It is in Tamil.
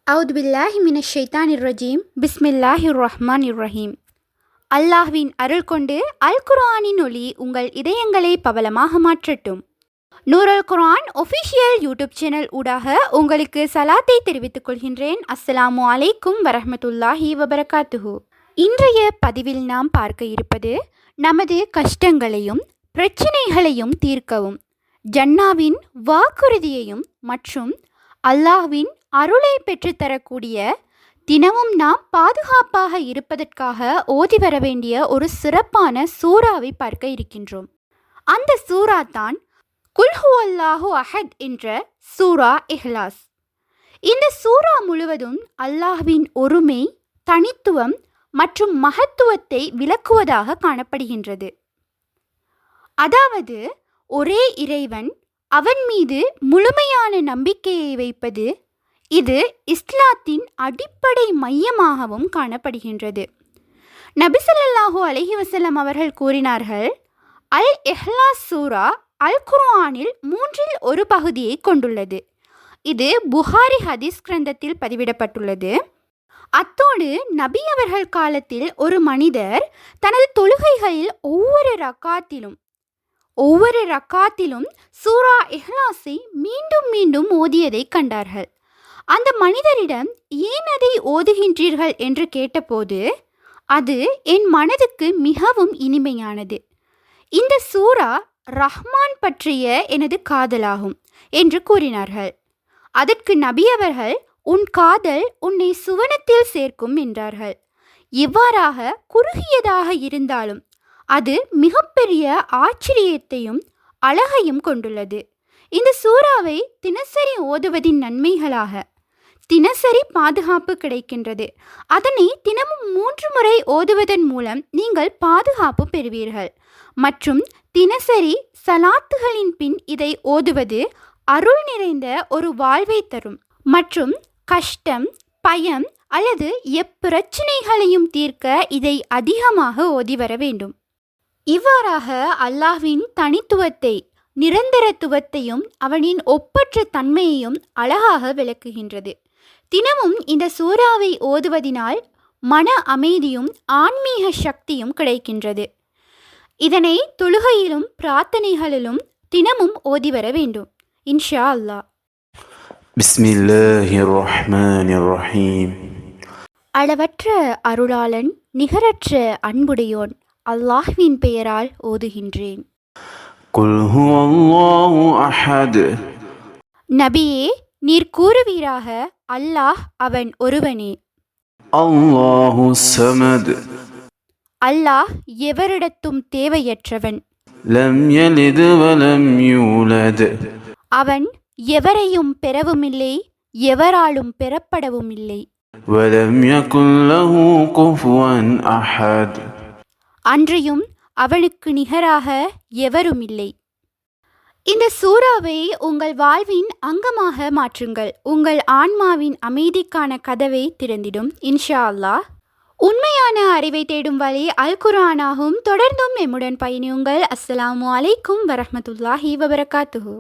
அவுதுபில்லாஹி மினஷ் ஷைத்தானிர் ரஜீம் பிஸ்மில்லாஹிர் ரஹ்மானிர் ரஹீம். அல்லாஹ்வின் அருள் கொண்டு அல் குர்ஆனின் ஒளி உங்கள் இதயங்களை பவளமாக மாற்றட்டும். நூருல் குர்ஆன் ஒஃபிஷியல் யூடியூப் சேனல் ஊடாக உங்களுக்கு சலாத்தை தெரிவித்துக் கொள்கின்றேன். அஸ்ஸலாமு அலைக்கும் வரஹ்மத்துல்லாஹி வபரகாத்துஹு. இன்றைய பதிவில் நாம் பார்க்க இருப்பது நமது கஷ்டங்களையும் பிரச்சனைகளையும் தீர்க்கவும் ஜன்னாவின் வாக்குறுதியையும் மற்றும் அல்லாஹ்வின் அருளை பெற்றுத்தரக்கூடிய தினமும் நாம் பாதுகாப்பாக இருப்பதற்காக ஓதி வர வேண்டிய ஒரு சிறப்பான சூறாவை பார்க்க இருக்கின்றோம். அந்த சூறா தான் குல் ஹுவல்லாஹு அஹத் என்ற சூரா இஹ்லாஸ். இந்த சூறா முழுவதும் அல்லாஹ்வின் ஒருமை, தனித்துவம் மற்றும் மகத்துவத்தை விளக்குவதாக காணப்படுகின்றது. அதாவது ஒரே இறைவன், அவன் மீது முழுமையான நம்பிக்கையை வைப்பது, இது இஸ்லாத்தின் அடிப்படை மையமாகவும் காணப்படுகின்றது. நபி ஸல்லல்லாஹு அலைஹி வஸல்லம் அவர்கள் கூறினார்கள், அல் இஹ்லாஸ் சூரா அல் குர்ஆனில் 1/3 பகுதியை கொண்டுள்ளது. இது புகாரி ஹதீஸ் கிரந்தத்தில் பதிவிடப்பட்டுள்ளது. அத்தோடு நபி அவர்கள் காலத்தில் ஒரு மனிதர் தனது தொழுகைகளில் ஒவ்வொரு ரக்காத்திலும் சூரா இஹ்லாஸை மீண்டும் மீண்டும் ஓதியதை கண்டார்கள். அந்த மனிதரிடம் ஏன் அதை ஓதுகின்றீர்கள் என்று கேட்டபோது, அது என் மனதுக்கு மிகவும் இனிமையானது, இந்த சூரா ரஹ்மான் பற்றிய எனது காதலாகும் என்று கூறினார்கள். அதற்கு நபி அவர்கள், உன் காதல் உன்னை சுவனத்தில் சேர்க்கும் என்றார்கள். இவ்வாறாக குறுகியதாக இருந்தாலும் அது மிகப்பெரிய ஆச்சரியத்தையும் அழகையும் கொண்டுள்ளது. இந்த சூறாவை தினசரி ஓதுவதின் நன்மைகளாக தினசரி பாதுகாப்பு கிடைக்கின்றது. அதனை தினமும் 3 முறை ஓதுவதன் மூலம் நீங்கள் பாதுகாப்பு பெறுவீர்கள். மற்றும் தினசரி சலாத்துகளின் பின் இதை ஓதுவது அருள் நிறைந்த ஒரு வாழ்வை தரும். மற்றும் கஷ்டம், பயம் அல்லது எப்பிரச்சனைகளையும் தீர்க்க இதை அதிகமாக ஓதி வர வேண்டும். இவ்வாறாக அல்லாஹ்வின் தனித்துவத்தை, நிரந்தரத்துவத்தையும் அவனின் ஒப்பற்ற தன்மையையும் அழகாக விளக்குகின்றது. தினமும் இந்த சூறாவை ஓதுவதினால் மன அமைதியும் ஆன்மீக சக்தியும் கிடைக்கின்றது. இதனை தொழுகையிலும் பிரார்த்தனைகளிலும் தினமும் ஓதி வர வேண்டும். இன்ஷா அல்லாஹ். பிஸ்மில்லாஹிர் ரஹ்மானிர் ரஹீம். அளவற்ற அருளாளன், நிகரற்ற அன்புடையோன் அல்லாஹ்வின் பெயரால் ஓதுகின்றேன். குல் ஹுவல்லாஹு அஹத். நபியே, நீர் கூறுவீராக, அல்லாஹ் அவன் ஒருவனே. அல்லாஹு ஸமத். அல்லாஹ் எவரிடத்தும் தேவையற்றவன். லம் யலித் வலம் யூலத். அவன் எவரையும் பெறவுமில்லை, எவராலும் பெறப்படவும் இல்லை. வலம் யகுல் லஹு குஃபுவன் அஹத். அன்றியும் அவனுக்கு நிகராக எவரும் இல்லை. இந்த சூறாவை உங்கள் வாழ்வின் அங்கமாக மாற்றுங்கள். உங்கள் ஆன்மாவின் அமைதிக்கான கதவை திறந்திடும். இன்ஷா அல்லாஹ். உண்மையான அறிவை தேடும் வழி அல் குர்ஆனாகும். தொடர்ந்தும் எம்முடன் பயணியுங்கள். அஸ்ஸலாமு அலைக்கும் வரஹ்மத்துல்லாஹி வபரகாத்துஹு.